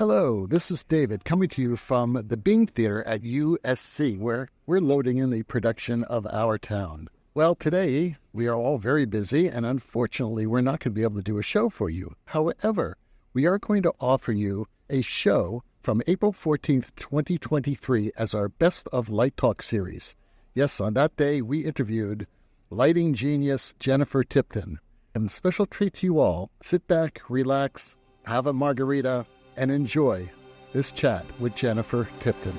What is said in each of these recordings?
Hello, this is David coming to you from the Bing Theater at USC, where we're loading in the production of Our Town. Well, today we are all very busy, and unfortunately we're not going to be able to do a show for you. However, we are going to offer you a show from April 14th, 2023 as our Best of Light Talk series. Yes, on that day we interviewed lighting genius Jennifer Tipton. And a special treat to you all, sit back, relax, have a margarita, and enjoy this chat with Jennifer Tipton.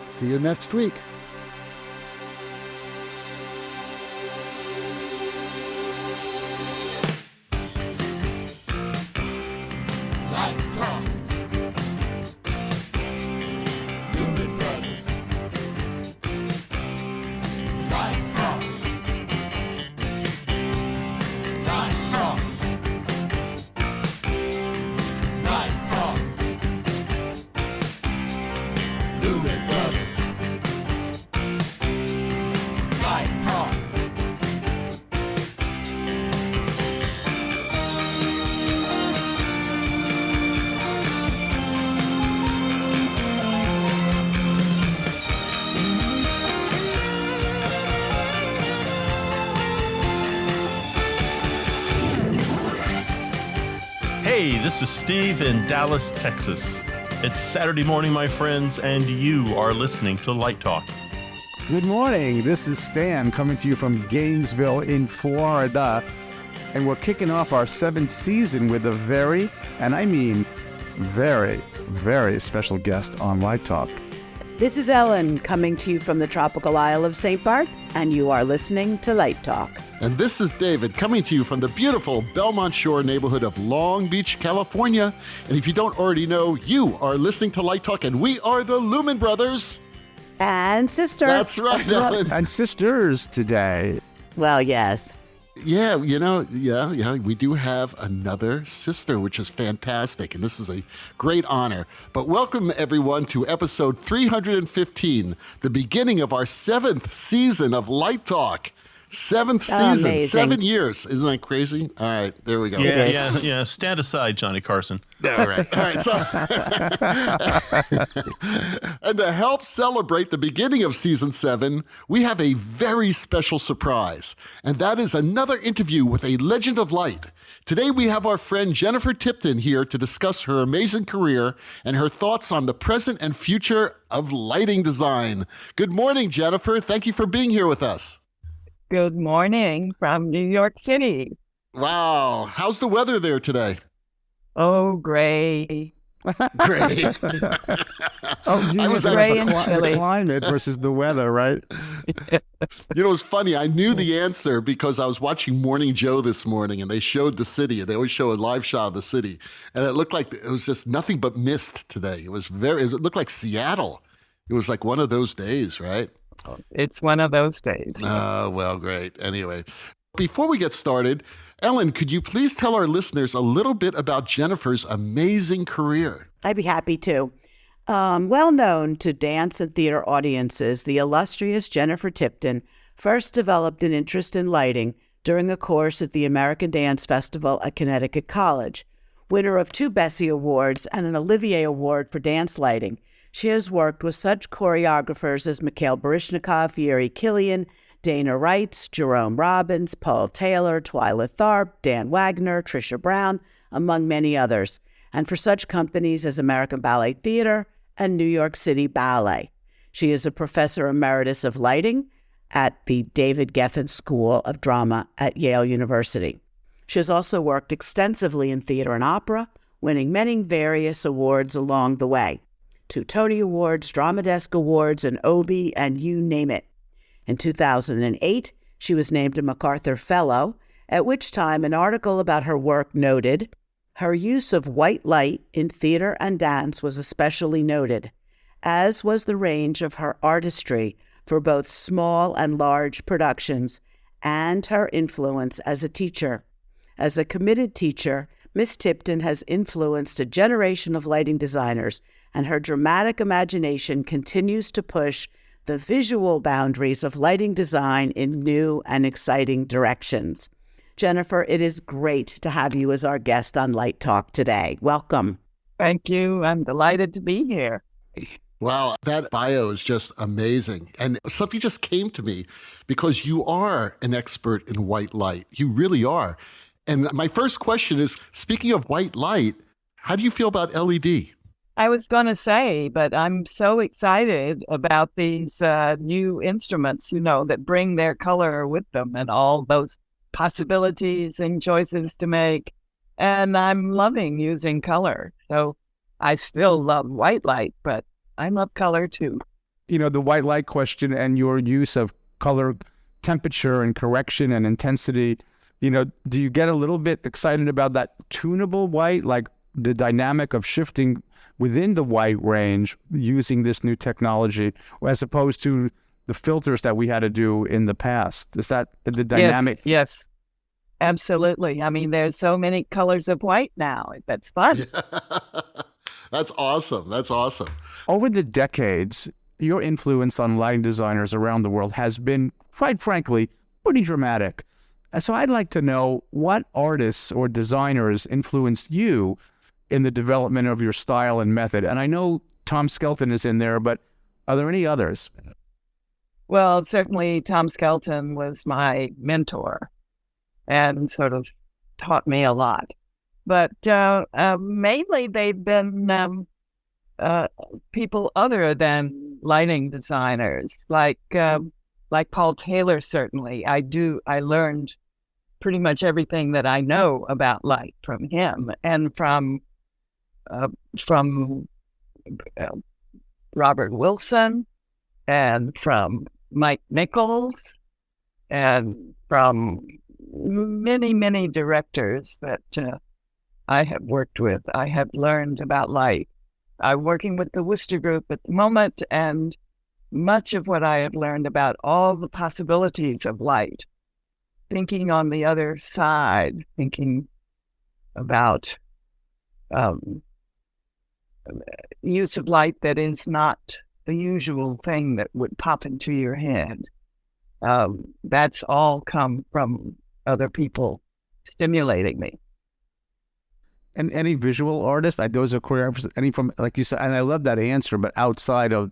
See you next week. Light Talk. Lumen Brothers. Light Talk. Light Talk. Light Talk. Lumen Brothers. Light Talk. Hey, this is Steve in Dallas, Texas. It's Saturday morning, my friends, and you are listening to Light Talk. Good morning. This is Stan coming to you from Gainesville in Florida. And we're kicking off our 7th season with a very, and I mean very, very special guest on Light Talk. This is Ellen coming to you from the tropical Isle of St. Bart's, and you are listening to Light Talk. And this is David coming to you from the beautiful Belmont Shore neighborhood of Long Beach, California. And if you don't already know, you are listening to Light Talk, and we are the Lumen Brothers. And sister. That's right, Ellen. And sisters today. Well, yes. Yeah, we do have another sister, which is fantastic, and this is a great honor. But welcome, everyone, to episode 315, the beginning of our 7th season of Light Talk. 7th season, Amazing. 7 years. Isn't that crazy? All right, there we go. Yeah. Stand aside, Johnny Carson. All right. So, and to help celebrate the beginning of season 7, we have a very special surprise, and that is another interview with a legend of light. Today we have our friend Jennifer Tipton here to discuss her amazing career and her thoughts on the present and future of lighting design. Good morning, Jennifer. Thank you for being here with us. Good morning from New York City. Wow. How's the weather there today? Oh, gray. Great. I was gray and chilly. The climate versus the weather, right? You know, it's funny. I knew the answer because I was watching Morning Joe this morning, and they showed the city. They always show a live shot of the city, and it looked like it was just nothing but mist today. It looked like Seattle. It was like one of those days, right? It's one of those days. Well, great. Anyway, before we get started, Ellen, could you please tell our listeners a little bit about Jennifer's amazing career? I'd be happy to. Well known to dance and theater audiences, the illustrious Jennifer Tipton first developed an interest in lighting during a course at the American Dance Festival at Connecticut College. Winner of 2 Bessie Awards and an Olivier Award for dance lighting, she has worked with such choreographers as Mikhail Baryshnikov, Yuri Killian, Dana Reitz, Jerome Robbins, Paul Taylor, Twyla Tharp, Dan Wagner, Trisha Brown, among many others, and for such companies as American Ballet Theater and New York City Ballet. She is a professor emeritus of lighting at the David Geffen School of Drama at Yale University. She has also worked extensively in theater and opera, winning many various awards along the way. 2 Tony Awards, Drama Desk Awards, an Obie, and you name it. In 2008, she was named a MacArthur Fellow, at which time an article about her work noted, her use of white light in theater and dance was especially noted, as was the range of her artistry for both small and large productions, and her influence as a teacher. As a committed teacher, Miss Tipton has influenced a generation of lighting designers, and her dramatic imagination continues to push the visual boundaries of lighting design in new and exciting directions. Jennifer, it is great to have you as our guest on Light Talk today. Welcome. Thank you. I'm delighted to be here. Wow, that bio is just amazing. And something just came to me because you are an expert in white light. You really are. And my first question is, speaking of white light, how do you feel about LED? I was going to say, but I'm so excited about these new instruments, that bring their color with them and all those possibilities and choices to make. And I'm loving using color. So I still love white light, but I love color too. The white light question and your use of color temperature and correction and intensity, do you get a little bit excited about that tunable white, like the dynamic of shifting within the white range using this new technology, as opposed to the filters that we had to do in the past? Is that the dynamic? Yes, absolutely. I mean, there's so many colors of white now. That's fun. That's awesome. That's awesome. Over the decades, your influence on lighting designers around the world has been, quite frankly, pretty dramatic. And so I'd like to know what artists or designers influenced you in the development of your style and method. And I know Tom Skelton is in there, but are there any others? Well, certainly Tom Skelton was my mentor and sort of taught me a lot. But mainly they've been people other than lighting designers, like Paul Taylor. Certainly, I learned pretty much everything that I know about light from him, and from Robert Wilson, and from Mike Nichols, and from many directors that I have worked with. I have learned about light. I'm working with the Wooster Group at the moment, and much of what I have learned about all the possibilities of light, thinking on the other side, thinking about use of light that is not the usual thing that would pop into your head. That's all come from other people stimulating me. And any visual artist, those are choreographers, any from, like you said, and I love that answer, but outside of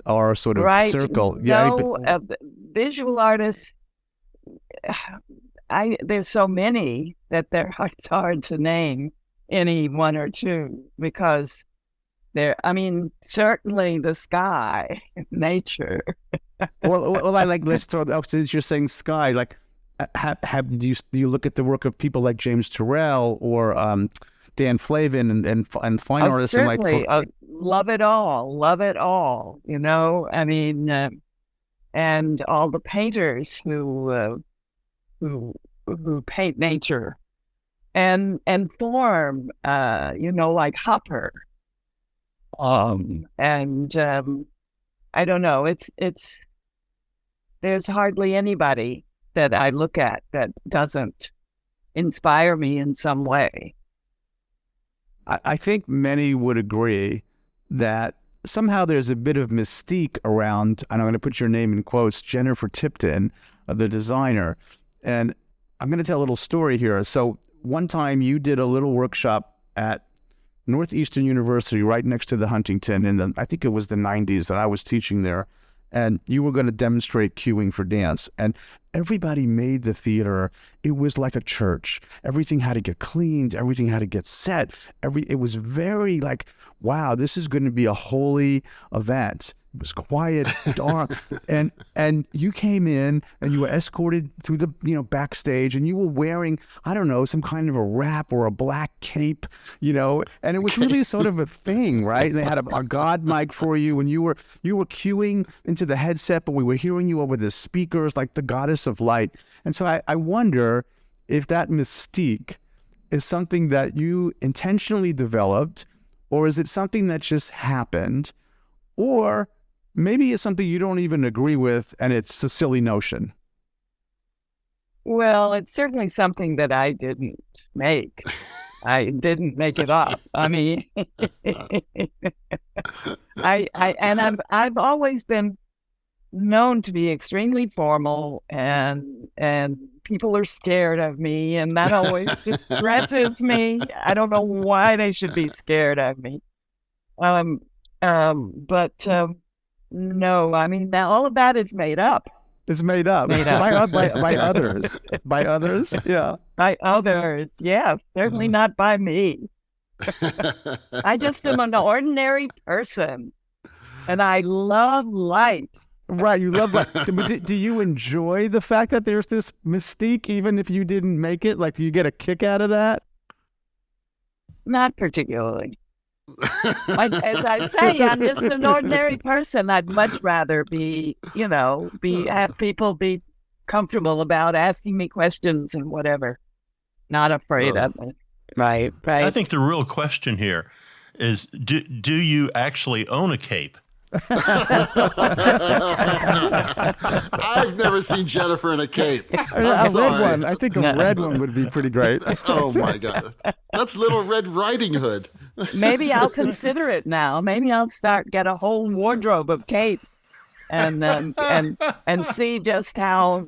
our sort of circle. No, visual artists, there's so many that it's hard to name any one or two, because certainly the sky, nature. well, I like, let's throw, since you're saying sky, like, do you look at the work of people like James Turrell or Dan Flavin and fine artists? Certainly, love it all. And all the painters who paint nature and form, like Hopper. I don't know. It's there's hardly anybody that I look at that doesn't inspire me in some way. I think many would agree that somehow there's a bit of mystique around, and I'm going to put your name in quotes, Jennifer Tipton, the designer. And I'm going to tell a little story here. So one time you did a little workshop at Northeastern University right next to the Huntington I think it was the 90s, and I was teaching there. And you were going to demonstrate cueing for dance. And everybody made the theater. It was like a church. Everything had to get cleaned. Everything had to get set. It was very like, wow, this is going to be a holy event. It was quiet, dark, and you came in and you were escorted through the backstage, and you were wearing, I don't know, some kind of a wrap or a black cape, and it was really sort of a thing, right? And they had a God mic for you, and you were cueing into the headset, but we were hearing you over the speakers like the goddess of light. And so I wonder if that mystique is something that you intentionally developed, or is it something that just happened, or maybe it's something you don't even agree with and it's a silly notion? Well, it's certainly something that I didn't make. I didn't make it up. I mean, I've always been known to be extremely formal and people are scared of me, and that always distresses me. I don't know why they should be scared of me. But no, I mean, now all of that is made up. It's made up. Made up. By others. By others, yeah. By others, yes, certainly not by me. I just am an ordinary person, and I love light. Right, you love that. But do you enjoy the fact that there's this mystique, even if you didn't make it? Like, do you get a kick out of that? Not particularly. As I say, I'm just an ordinary person. I'd much rather be, have people be comfortable about asking me questions and whatever. Not afraid of it. Right. I think the real question here is, do you actually own a cape? I've never seen Jennifer in a cape. A red one. I think a red one would be pretty great. Oh my God, that's Little Red Riding Hood. Maybe I'll consider it now. Maybe I'll get a whole wardrobe of capes and see just how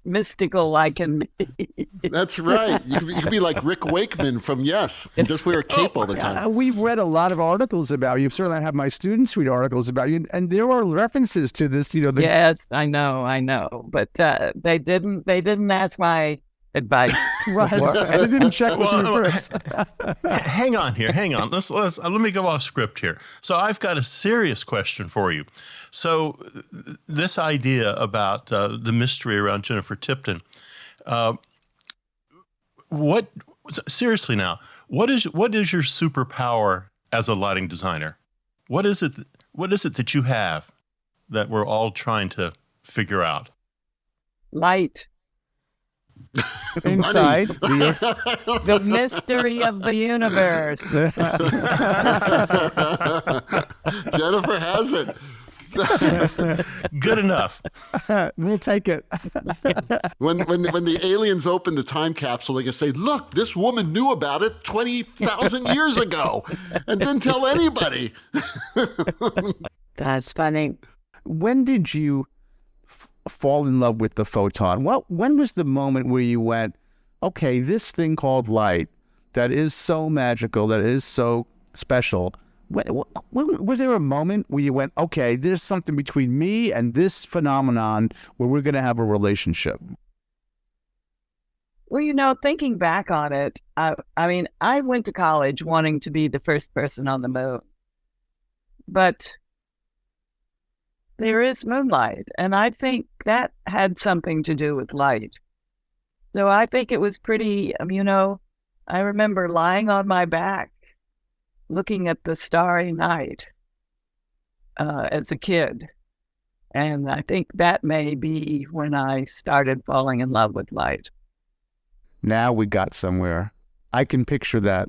mystical I can be. That's right. You could be like Rick Wakeman from Yes, and just wear a cape all the time. We've read a lot of articles about you. Certainly, I have my students read articles about you, and there are references to this. Yes, I know, but they didn't ask my advice. Right. They didn't check with you first. Hang on. Let me go off script here. So I've got a serious question for you. So this idea about the mystery around Jennifer Tipton, seriously now, what is your superpower as a lighting designer? What is it that you have that we're all trying to figure out? Light. Inside the mystery of the universe. Jennifer has it. Good enough. We'll take it. When the aliens open the time capsule, they can say, "Look, this woman knew about it 20,000 years ago and didn't tell anybody." That's funny. When did you fall in love with the photon? When was the moment where you went, okay, this thing called light that is so magical, that is so special, was there a moment where you went, okay, there's something between me and this phenomenon where we're going to have a relationship? Well, thinking back on it, I mean, I went to college wanting to be the first person on the moon, but there is moonlight, and I think that had something to do with light. So I think it was pretty, I remember lying on my back, looking at the starry night as a kid. And I think that may be when I started falling in love with light. Now we got somewhere. I can picture that.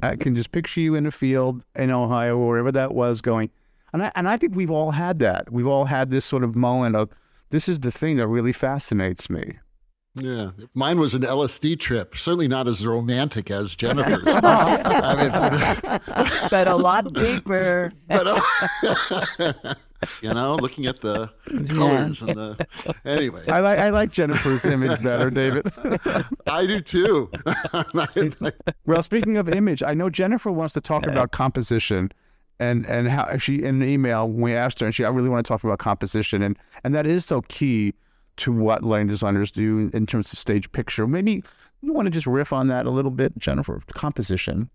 I can just picture you in a field in Ohio or wherever that was going. And I think we've all had that. We've all had this sort of moment of, this is the thing that really fascinates me. Yeah. Mine was an LSD trip. Certainly not as romantic as Jennifer's. But a lot deeper. Looking at the colors and the... Anyway. I like Jennifer's image better, David. I do too. Well, speaking of image, I know Jennifer wants to talk about composition. And how she, in an email, when we asked her, and I really want to talk about composition, and that is so key to what lighting designers do in terms of stage picture. Maybe you want to just riff on that a little bit, Jennifer, composition.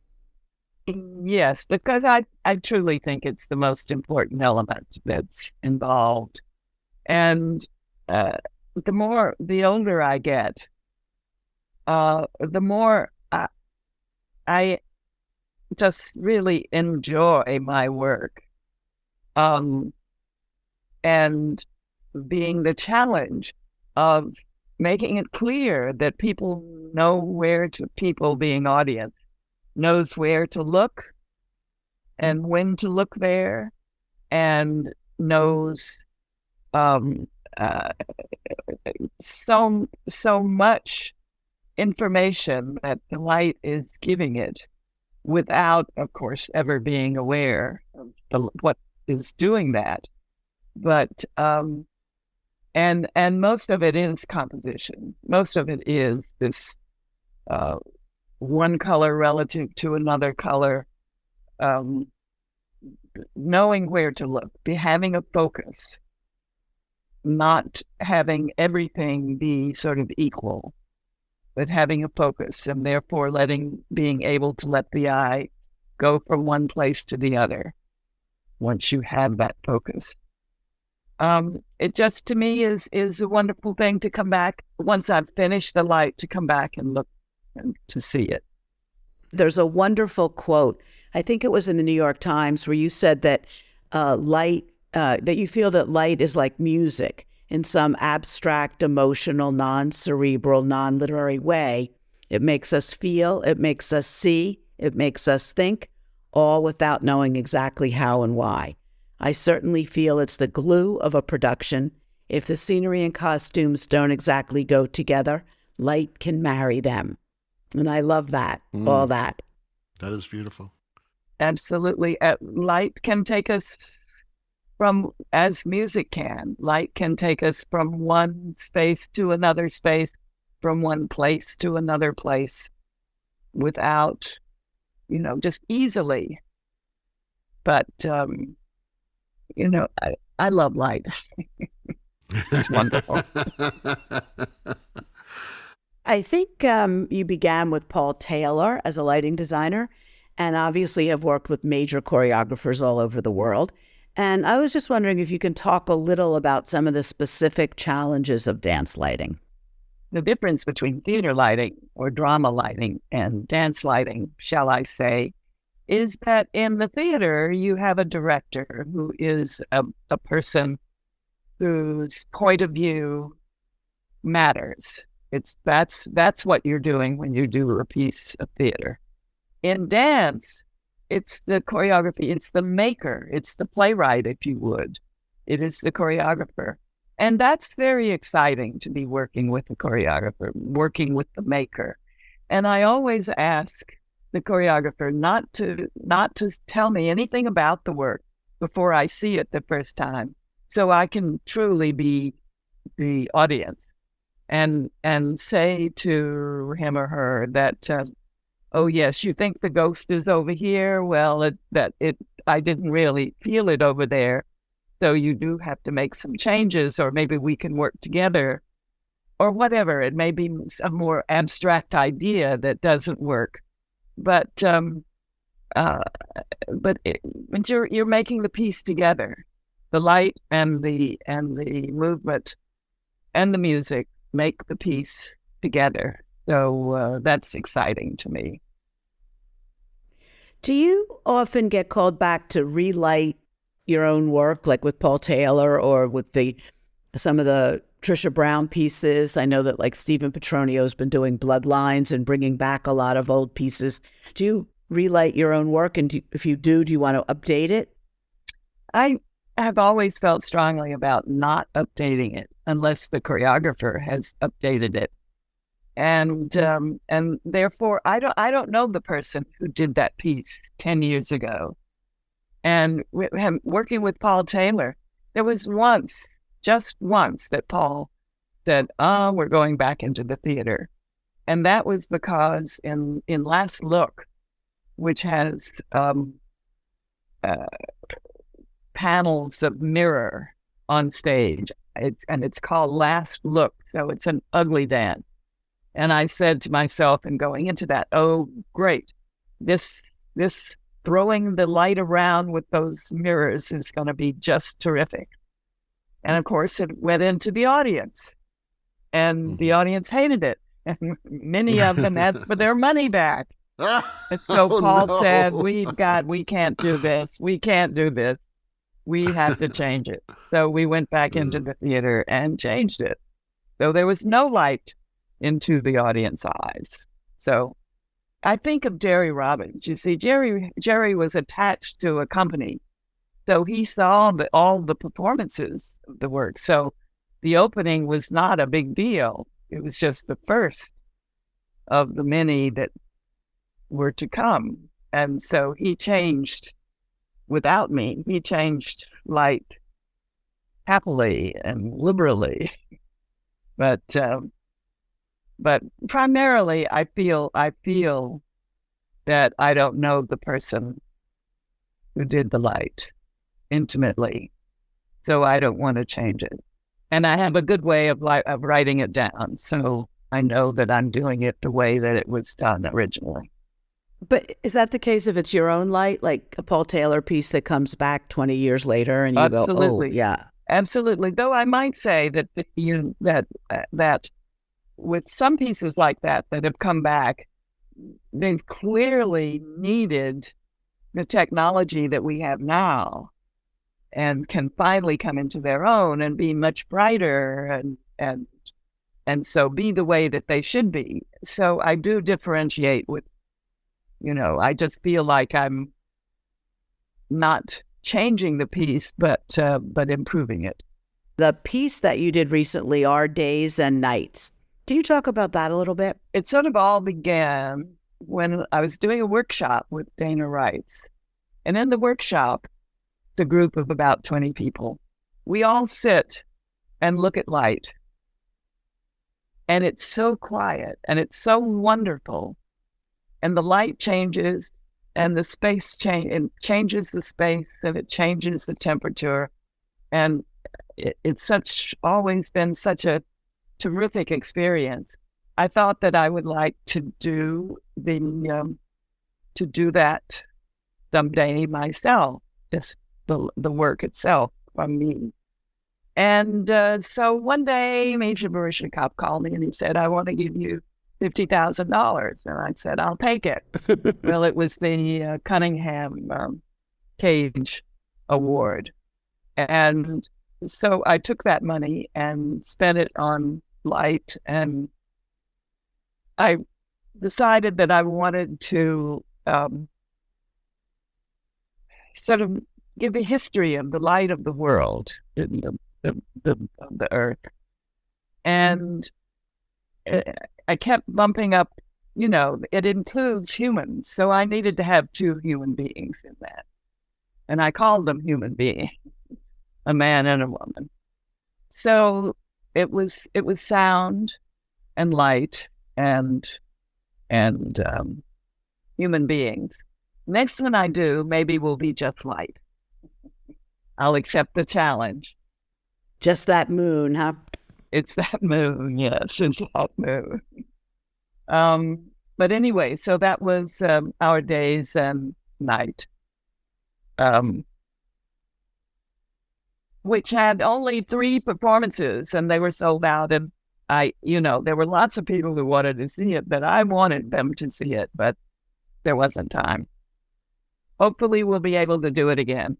Yes, because I truly think it's the most important element that's involved. And the older I get, the more I just really enjoy my work. And being the challenge of making it clear that people being audience, knows where to look and when to look there, and knows so much information that the light is giving it, without, of course, ever being aware of what is doing that. But And most of it is composition. Most of it is this one color relative to another color, knowing where to look, having a focus, not having everything be sort of equal, but having a focus, and therefore being able to let the eye go from one place to the other once you have that focus. It just, to me, is a wonderful thing to come back once I've finished the light, to come back and look and to see it. There's a wonderful quote, I think it was in the New York Times, where you said that that you feel that light is like music in some abstract, emotional, non-cerebral, non-literary way. It makes us feel, it makes us see, it makes us think, all without knowing exactly how and why. I certainly feel it's the glue of a production. If the scenery and costumes don't exactly go together, light can marry them. And I love that, all that. That is beautiful. Absolutely. Light can take us from, as music can, light can take us from one space to another space, from one place to another place, without, just easily. But, I love light. It's wonderful. I think you began with Paul Taylor as a lighting designer, and obviously have worked with major choreographers all over the world. And I was just wondering if you can talk a little about some of the specific challenges of dance lighting. The difference between theater lighting or drama lighting and dance lighting, shall I say, is that in the theater, you have a director who is a person whose point of view matters. That's what you're doing when you do a piece of theater. In dance, it's the choreography, it's the maker, it's the playwright, if you would. It is the choreographer. And that's very exciting, to be working with the choreographer, working with the maker. And I always ask the choreographer not to tell me anything about the work before I see it the first time, so I can truly be the audience and say to him or her that, oh yes, you think the ghost is over here? Well, I didn't really feel it over there, so you do have to make some changes, or maybe we can work together, or whatever. It may be a more abstract idea that doesn't work. But you're making the piece together. The light and the movement and the music make the piece together. So that's exciting to me. Do you often get called back to relight your own work, like with Paul Taylor or with some of the Trisha Brown pieces? I know that like Stephen Petronio's been doing Bloodlines and bringing back a lot of old pieces. Do you relight your own work? And if you do you want to update it? I have always felt strongly about not updating it unless the choreographer has updated it. And therefore, I don't know the person who did that piece 10 years ago. And working with Paul Taylor, there was just once that Paul said, we're going back into the theater. And that was because in Last Look, which has panels of mirror on stage, and it's called Last Look, so it's an ugly dance. And I said to myself, and going into that, oh, great, this throwing the light around with those mirrors is going to be just terrific. And of course, it went into the audience, and the audience hated it. And many of them asked for their money back. And so Paul said, we can't do this. We can't do this. We have to change it. So we went back into the theater and changed it. So there was no light into the audience eyes. So I think of Jerry Robbins. You see, Jerry was attached to a company. So he saw all the performances of the work. So the opening was not a big deal. It was just the first of the many that were to come. And so he changed, without me, he changed light happily and liberally. But primarily, I feel that I don't know the person who did the light intimately, so I don't want to change it. And I have a good way of writing it down, so I know that I'm doing it the way that it was done originally. But is that the case if it's your own light, like a Paul Taylor piece that comes back 20 years later and you Absolutely. go, oh, yeah. Absolutely. Though I might say that that with some pieces like that have come back, they've clearly needed the technology that we have now and can finally come into their own and be much brighter and so be the way that they should be. So I do differentiate with, I just feel like I'm not changing the piece, but improving it. The piece that you did recently, Our Days and Nights. Can you talk about that a little bit? It sort of all began when I was doing a workshop with Dana Wrights. And in the workshop, it's a group of about 20 people. We all sit and look at light. And it's so quiet and it's so wonderful. And the light changes and the space changes the space and it changes the temperature. And it's always been such a terrific experience. I thought that I would like to do that someday myself, just the work itself from me. And so one day, Major Baryshnikov called me and he said, I want to give you $50,000. And I said, I'll take it. Well, it was the Cunningham Cage Award. And so I took that money and spent it on light. And I decided that I wanted to sort of give a history of the light of the world, of the earth. And I kept bumping up, it includes humans. So I needed to have 2 human beings in that. And I called them human beings, a man and a woman. So it was sound and light and human beings. Next one I do maybe will be just light. I'll accept the challenge. Just that moon, huh? It's that moon, yes, it's that moon. But anyway, so that was Our Days and Night, which had only 3 performances, and they were sold out. And there were lots of people who wanted to see it, but I wanted them to see it, but there wasn't time. Hopefully, we'll be able to do it again.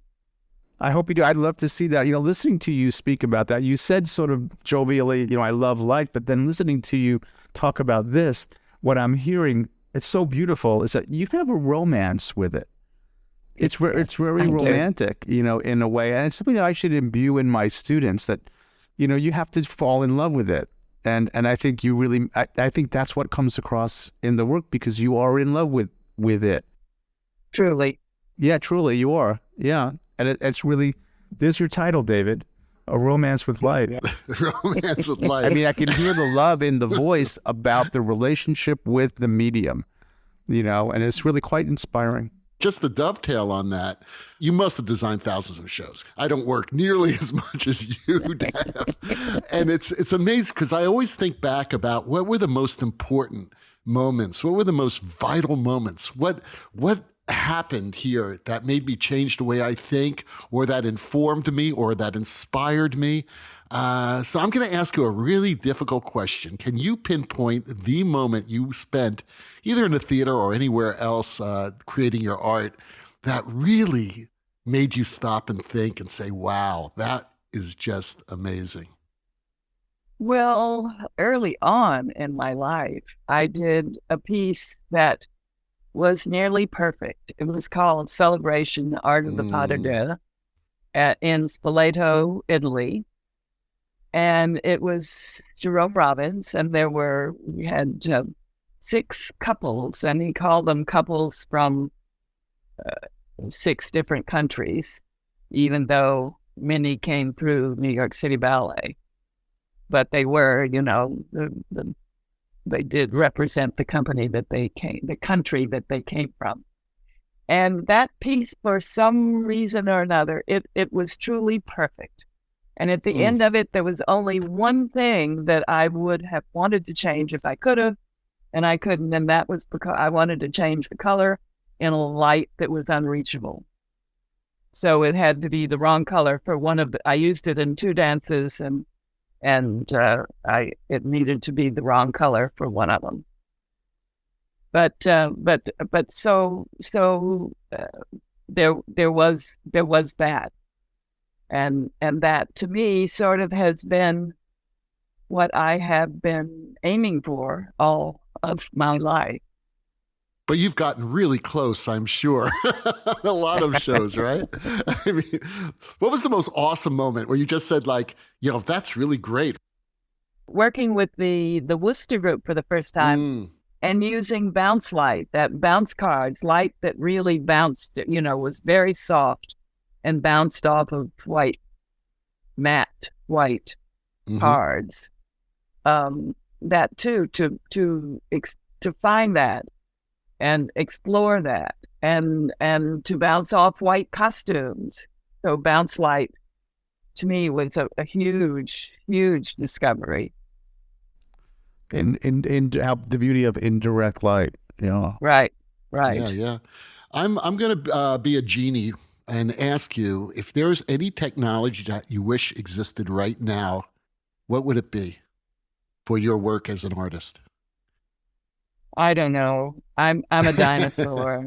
I hope you do. I'd love to see that. Listening to you speak about that, you said sort of jovially, I love light, but then listening to you talk about this, what I'm hearing, it's so beautiful, is that you have a romance with it. It's very romantic, in a way. And it's something that I should imbue in my students, that, you have to fall in love with it. And I think you really, I think that's what comes across in the work, because you are in love with it. Truly. Yeah, truly, you are. Yeah. And it's really, there's your title, David, A Romance with Light. Romance with Light. I mean, I can hear the love in the voice about the relationship with the medium, and it's really quite inspiring. Just the dovetail on that, you must have designed thousands of shows. I don't work nearly as much as you have. And it's amazing, because I always think back about what were the most important moments? What were the most vital moments? What happened here that made me change the way I think, or that informed me, or that inspired me? So I'm going to ask you a really difficult question. Can you pinpoint the moment you spent, either in the theater or anywhere else, creating your art, that really made you stop and think and say, wow, that is just amazing? Well, early on in my life, I did a piece that was nearly perfect. It was called Celebration, the Art of the Pas de Deux in Spoleto, Italy. And it was Jerome Robbins, and we had 6 couples, and he called them couples from 6 different countries, even though many came through New York City Ballet, but they were, they did represent the country that they came from. And that piece, for some reason or another, it was truly perfect. And at the end of it, there was only one thing that I would have wanted to change if I could have, and I couldn't. And that was because I wanted to change the color in a light that was unreachable. So it had to be the wrong color for one of the, I used it in 2 dances, and it needed to be the wrong color for one of them. But so there was that, and that to me sort of has been what I have been aiming for all of my life. But you've gotten really close, I'm sure, on a lot of shows, right? I mean, what was the most awesome moment where you just said, like, that's really great? Working with the Wooster Group for the first time and using bounce light, that bounce cards, light that really bounced, was very soft and bounced off of matte white cards. That too, to find that and explore that, and to bounce off white costumes. So bounce light to me was a huge, huge discovery. In the beauty of indirect light. Yeah. Right. Yeah. I'm going to be a genie and ask you, if there's any technology that you wish existed right now, what would it be for your work as an artist? I don't know. I'm a dinosaur.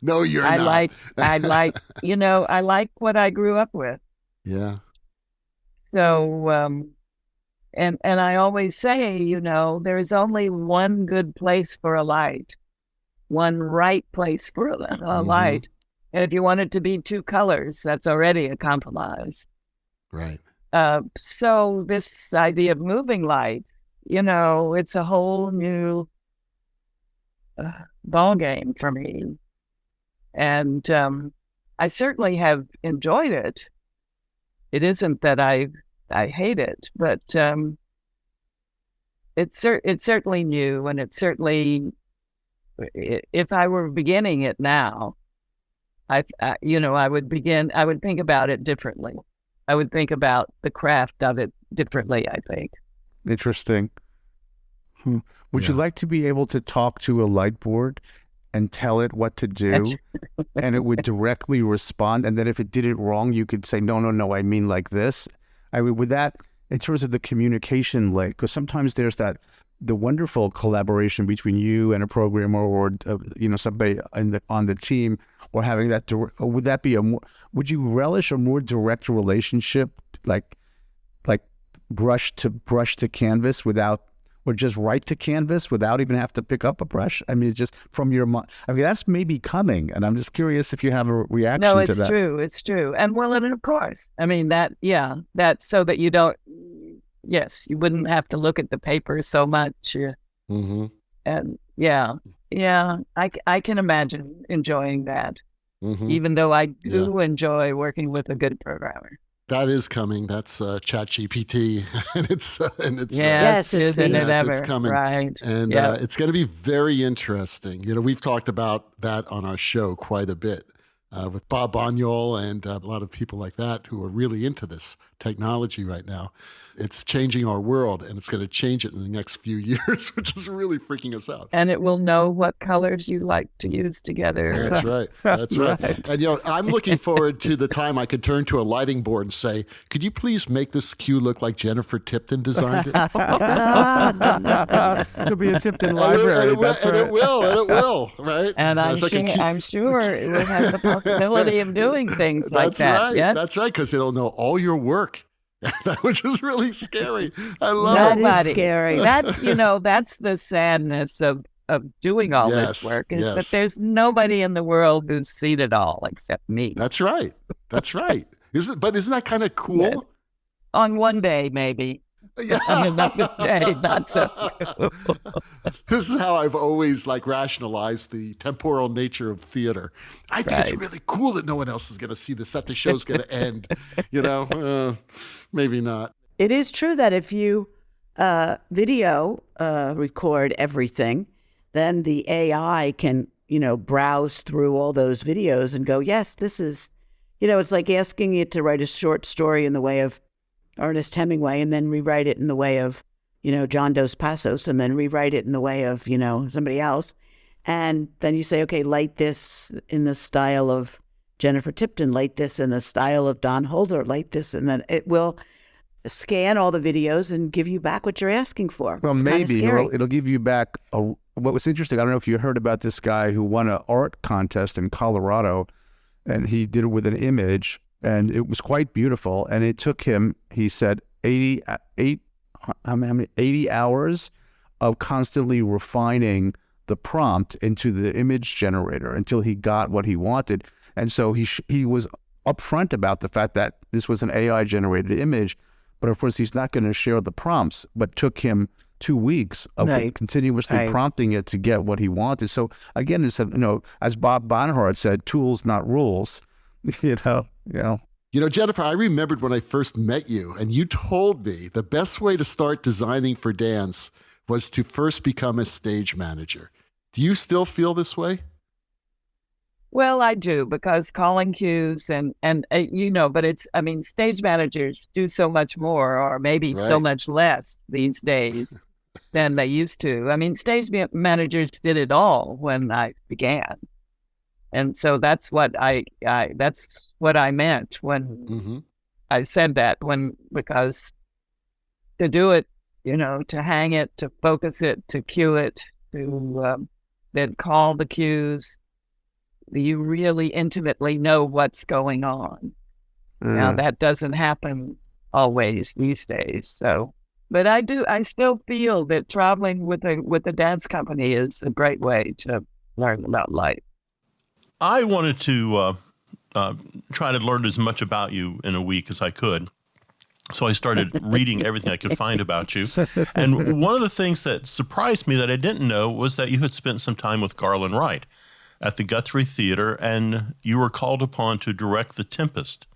No, you're not. I like what I grew up with. Yeah. So, and I always say, there is only one good place for a light, one right place for a light. And if you want it to be 2 colors, that's already a compromise. Right. So this idea of moving lights, it's a whole new ball game for me. And I certainly have enjoyed it. It isn't that I hate it, but it's certainly new, and it's certainly, if I were beginning it now, I would think about it differently. I would think about the craft of it differently, I think. Interesting. Would you like to be able to talk to a light board and tell it what to do, and it would directly respond? And then if it did it wrong, you could say, no, I mean like this. I mean, with that, in terms of the communication link, because sometimes there's the wonderful collaboration between you and a programmer, or somebody on the team, or having that. Would that be would you relish a more direct relationship, like brush to canvas or just write to canvas without even have to pick up a brush? I mean, just from your mind. I mean, that's maybe coming, and I'm just curious if you have a reaction to that. No, it's true. And and of course, I mean, that's so that you don't, you wouldn't have to look at the paper so much. And I can imagine enjoying that, even though I do enjoy working with a good programmer. That is coming. That's ChatGPT, and it's it's coming, right? And it's going to be very interesting. We've talked about that on our show quite a bit with Bob Bonyol and a lot of people like that who are really into this technology right now. It's changing our world, and it's going to change it in the next few years, which is really freaking us out. And it will know what colors you like to use together. That's right. That's right. And, I'm looking forward to the time I could turn to a lighting board and say, could you please make this cue look like Jennifer Tipton designed it? It'll be a Tipton library. And it will, right? And I'm sure it will have the possibility of doing things like that. Right. Yes? That's right, because it'll know all your work. Which is really scary. I love that it. That is scary. That's the sadness of doing all this work, is that there's nobody in the world who's seen it all except me. That's right. Isn't that kind of cool? Yeah. On one day, maybe. On another day, not so. This is how I've always rationalized the temporal nature of theater. I think it's Right. really cool that no one else is going to see this, that the show's going to end. Maybe not. It is true that if you video record everything, then the AI can, browse through all those videos and go, yes, this is, it's like asking it to write a short story in the way of Ernest Hemingway and then rewrite it in the way of, John Dos Passos, and then rewrite it in the way of, somebody else. And then you say, okay, light this in the style of Jennifer Tipton, light this in the style of Don Holder, light this, and then it will scan all the videos and give you back what you're asking for. Well, It's kinda maybe scary. it'll give you back what was interesting. I don't know if you heard about this guy who won an art contest in Colorado, and he did it with an image, and it was quite beautiful. And it took him, he said, 80 hours of constantly refining the prompt into the image generator until he got what he wanted. And so he was upfront about the fact that this was an AI generated image, but of course he's not going to share the prompts, but took him 2 weeks of Right. continuously Right. prompting it to get what he wanted. So again, it's, as Bob Bonhart said, tools, not rules. Jennifer, I remembered when I first met you, and you told me the best way to start designing for dance was to first become a stage manager. Do you still feel this way? Well, I do, because calling cues and but stage managers do so much more, or maybe so Right. much less these days than they used to. Stage managers did it all when I began. And so that's what I meant when Mm-hmm. I said that, because to do it, to hang it, to focus it, to cue it, to then call the cues, you really intimately know what's going on. Now that doesn't happen always these days. So, but I still feel that traveling with a dance company is a great way to learn about life. I wanted to try to learn as much about you in a week as I could. So I started reading everything I could find about you. And one of the things that surprised me that I didn't know was that you had spent some time with Garland Wright at the Guthrie Theater, and you were called upon to direct the Tempest.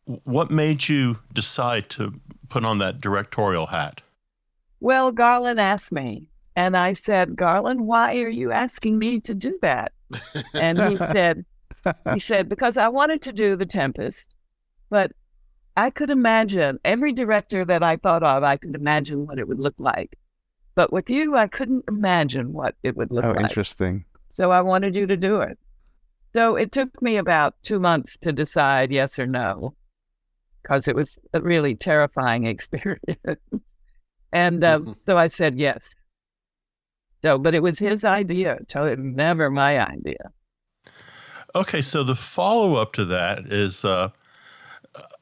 What made you decide to put on that directorial hat? Well, Garland asked me, and I said, Garland, why are you asking me to do that? And he said, because I wanted to do the Tempest, but I could imagine every director that I thought of, I could imagine what it would look like. But with you, I couldn't imagine what it would look Oh, like. interesting. So I wanted you to do it. So it took me about 2 months to decide yes or no, because it was a really terrifying experience. And so I said yes. So, but it was his idea, never my idea. Okay, so the follow-up to that is,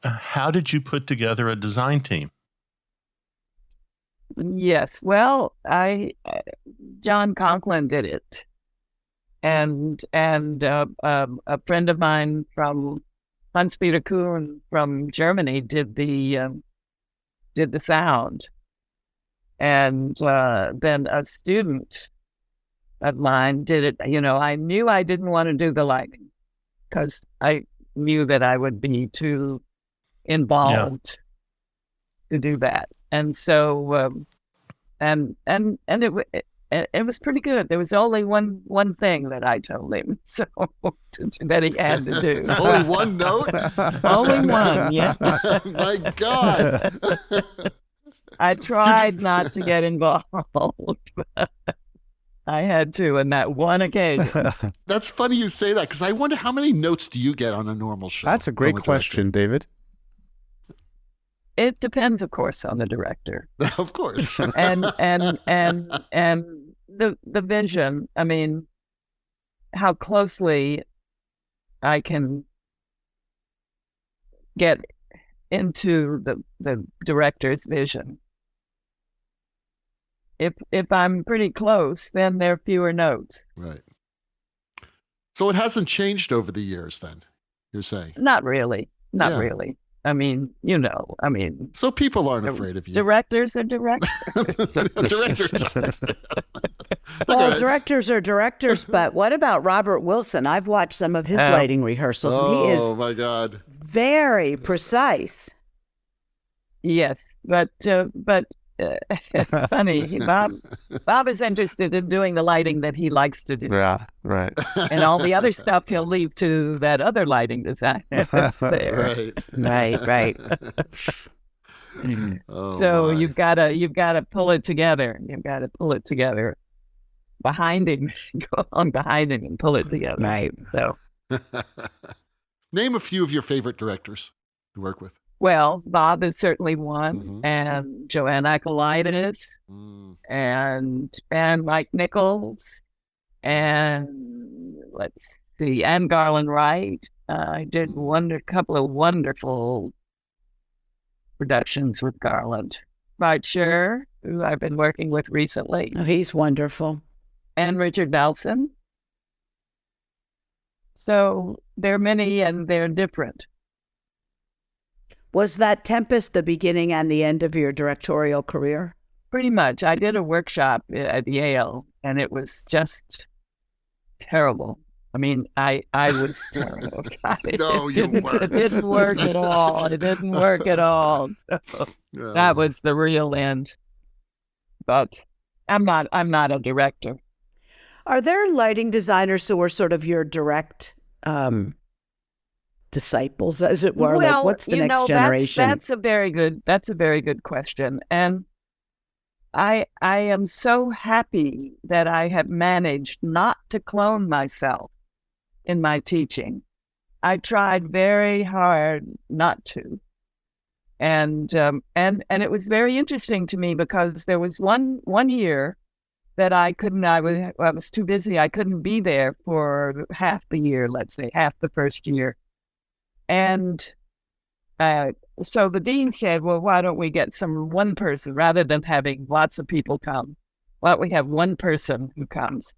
how did you put together a design team? Yes, well, John Conklin did it, and a friend of mine from Hans-Peter Kuhn from Germany did the sound, and then a student of mine did it. I knew I didn't want to do the lighting because I knew that I would be too involved to do that. And so, and it was pretty good. There was only one thing that I told him, so that he had to do. Only one note? Only one, yeah. My God. I tried not to get involved, but I had to on that one occasion. That's funny you say that, because I wonder how many notes do you get on a normal show? That's a great from question, David. It depends, of course, on the director director? Of course. and the vision. I mean, how closely I can get into the director's vision. If I'm pretty close, then there are fewer notes. Right. So it hasn't changed over the years then, you're saying? Not really. Not Yeah. really. I mean, So people aren't afraid of you. directors are directors. Directors. Well, directors are directors, but what about Robert Wilson? I've watched some of his lighting rehearsals, and he Oh is my God. very precise. Yes, but funny. Bob is interested in doing the lighting that he likes to do, Yeah, right. and all the other stuff he'll leave to that other lighting designer that's there. Right. Right. Oh, So my. you've gotta pull it together. You've got to pull it together behind him, go on behind him and pull it together. Right. So, Name a few of your favorite directors to work with. well, Bob is certainly one, Mhm. and Joanne Acolaitis, and Mike Nichols, and let's see, and Garland Wright. I did couple of wonderful productions with Garland. Right, sure, who I've been working with recently, Oh, he's wonderful. and Richard Nelson. So there are many, and they're different. Was that Tempest the beginning and the end of your directorial career? Pretty much. I did a workshop at Yale, and it was just terrible. I mean, I was terrible. No, you weren't. It didn't work at all. It didn't work at all. So Yeah. that was the real end. But I'm not a director. Are there lighting designers who are sort of your direct disciples, as it were? Well, like, what's the next generation? That's a very good question. And I am so happy that I have managed not to clone myself in my teaching. I tried very hard not to. And it was very interesting to me because there was one year that I couldn't, I was too busy. I couldn't be there for half the year, let's say, half the first year. And so the dean said, well, why don't we get one person rather than having lots of people come? Why don't we have one person who comes?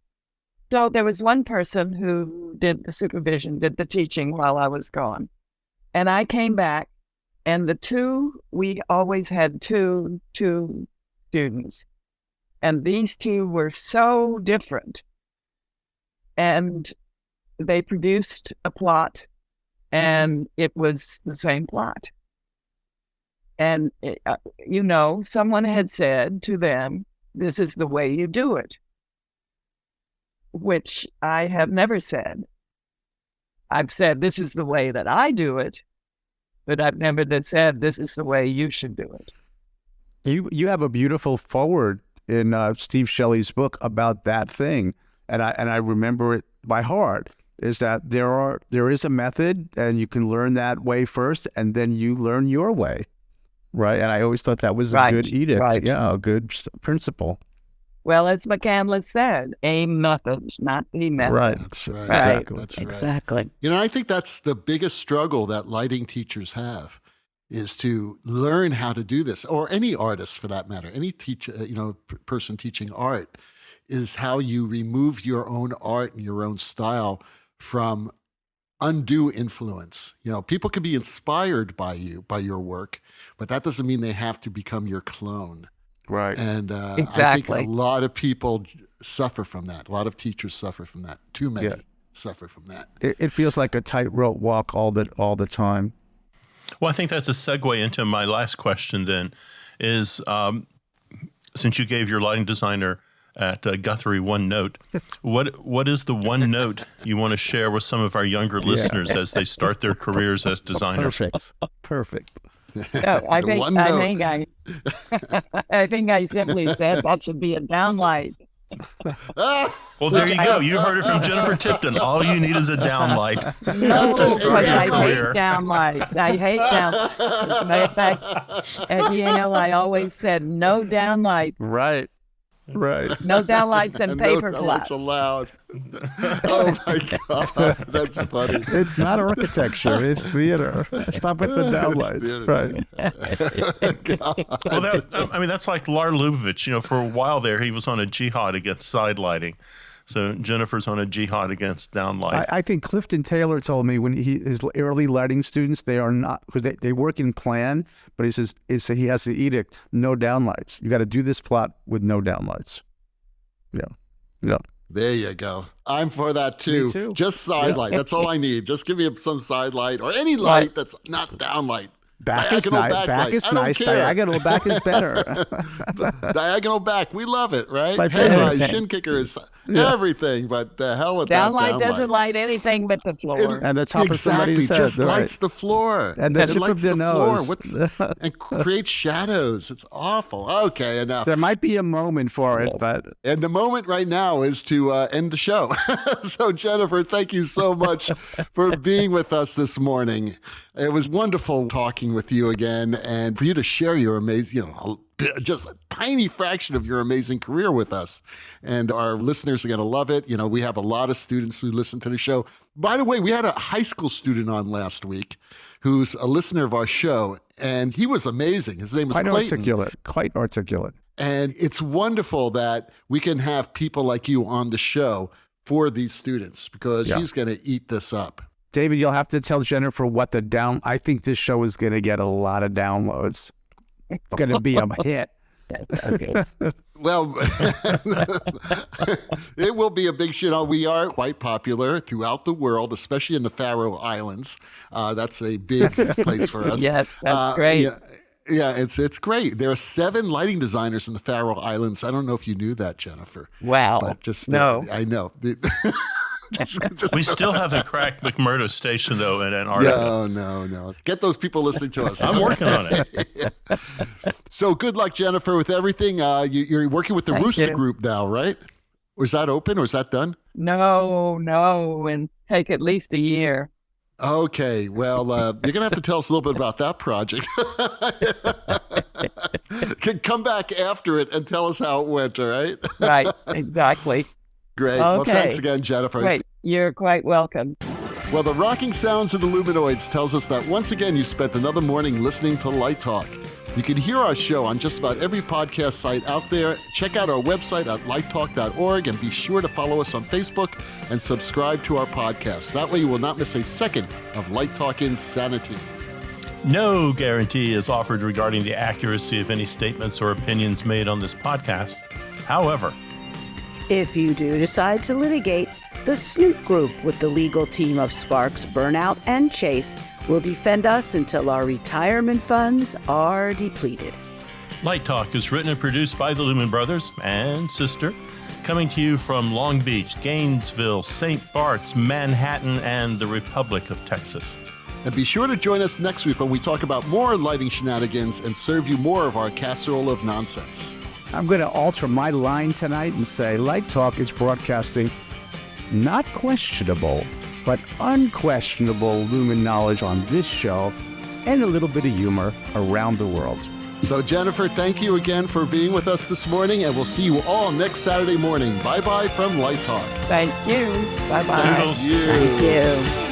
So there was one person who did the supervision, did the teaching while I was gone. And I came back, and we always had two students. And these two were so different. And they produced a plot, and it was the same plot. And, someone had said to them, this is the way you do it, which I have never said. I've said, this is the way that I do it, but I've never said, this is the way you should do it. You have a beautiful foreword in Steve Shelley's book about that thing, and I remember it by heart. Is that there is a method, and you can learn that way first, and then you learn your way, right? And I always thought that was a good edict, a good principle. Well, as McCandless said, a method, not the method. Right. That's right. Exactly. That's right. Exactly. I think that's the biggest struggle that lighting teachers have, is to learn how to do this, or any artist for that matter, any teacher, person teaching art, is how you remove your own art and your own style from undue influence. People can be inspired by you, by your work, but that doesn't mean they have to become your clone. Right. And I Exactly. think a lot of people suffer from that. A lot of teachers suffer from that. Too many suffer from that. It feels like a tightrope walk all the time. Well, I think that's a segue into my last question then, is since you gave your lighting designer at Guthrie one note, what is the one note you want to share with some of our younger listeners as they start their careers as designers? Perfect. No, I think I simply said that should be a downlight. Well, there you go. You heard it from Jennifer Tipton. All you need is a downlight No, to start but your I career. hate downlight. I hate downlight. As a matter of fact, at Yale, I always said no downlight. Right. No downlights and paper no flash. downlights allowed. Oh my God, that's funny. It's not architecture, it's theater. Stop with the downlights. Right. Well, that's like Lar Lubavitch. For a while there, he was on a jihad against side lighting. So Jennifer's on a jihad against downlight. I think Clifton Taylor told me when his early lighting students, they are not, because they work in plan, but he says he has the edict, no downlights. You got to do this plot with no downlights. Yeah. There you go. I'm for that too. Me too. Just side light. That's all I need. Just give me some side light or any light that's not downlight. Back is nice. Back is nice. Diagonal back is better. Diagonal back. We love it, right? My Headlight, favorite. shin kicker is everything, but the hell with that Downlight doesn't light anything but the floor. And the top of Exactly, somebody's head. just right. lights the floor. And the it tip of lights their the nose. floor. And creates shadows. It's awful. Okay, enough. There might be a moment for it, but And the moment right now is to end the show. So, Jennifer, thank you so much for being with us this morning. It was wonderful talking with you again, and for you to share your amazing, just a tiny fraction of your amazing career with us. And our listeners are going to love it. We have a lot of students who listen to the show. By the way, we had a high school student on last week who's a listener of our show, and he was amazing. His name was Clayton. Quite articulate. And it's wonderful that we can have people like you on the show for these students, because he's going to eat this up. David, you'll have to tell Jennifer what I think this show is going to get a lot of downloads. It's going to be a hit. Okay. Well, it will be a big shit. We are quite popular throughout the world, especially in the Faroe Islands. That's a big place for us. Yes, that's great. Yeah, it's great. There are 7 lighting designers in the Faroe Islands. I don't know if you knew that, Jennifer. Wow. But just No. I know. We still haven't cracked McMurdo Station, though, in Antarctica. No. Get those people listening to us. I'm working on it. So good luck, Jennifer, with everything. You're working with the Thank Wooster you. Group now, right? Was that open or is that done? No, and take at least a year. Okay, well, you're going to have to tell us a little bit about that project. Can come back after it and tell us how it went, all right? Right, exactly. Great. Well, Okay. thanks again, Jennifer. Great. You're quite welcome. Well, the rocking sounds of the Luminoids tells us that once again you spent another morning listening to Light Talk. You can hear our show on just about every podcast site out there. Check out our website at lighttalk.org and be sure to follow us on Facebook and subscribe to our podcast. That way you will not miss a second of Light Talk insanity. No guarantee is offered regarding the accuracy of any statements or opinions made on this podcast. However, If you do decide to litigate, the Snoot Group with the legal team of Sparks, Burnout, and Chase will defend us until our retirement funds are depleted. Light Talk is written and produced by the Lumen Brothers and Sister, coming to you from Long Beach, Gainesville, St. Bart's, Manhattan, and the Republic of Texas. And be sure to join us next week when we talk about more lighting shenanigans and serve you more of our casserole of nonsense. I'm going to alter my line tonight and say Light Talk is broadcasting not questionable, but unquestionable Lumen knowledge on this show and a little bit of humor around the world. So, Jennifer, thank you again for being with us this morning, and we'll see you all next Saturday morning. Bye-bye from Light Talk. Thank you. Bye-bye. Toodles. Thank you. Thank you.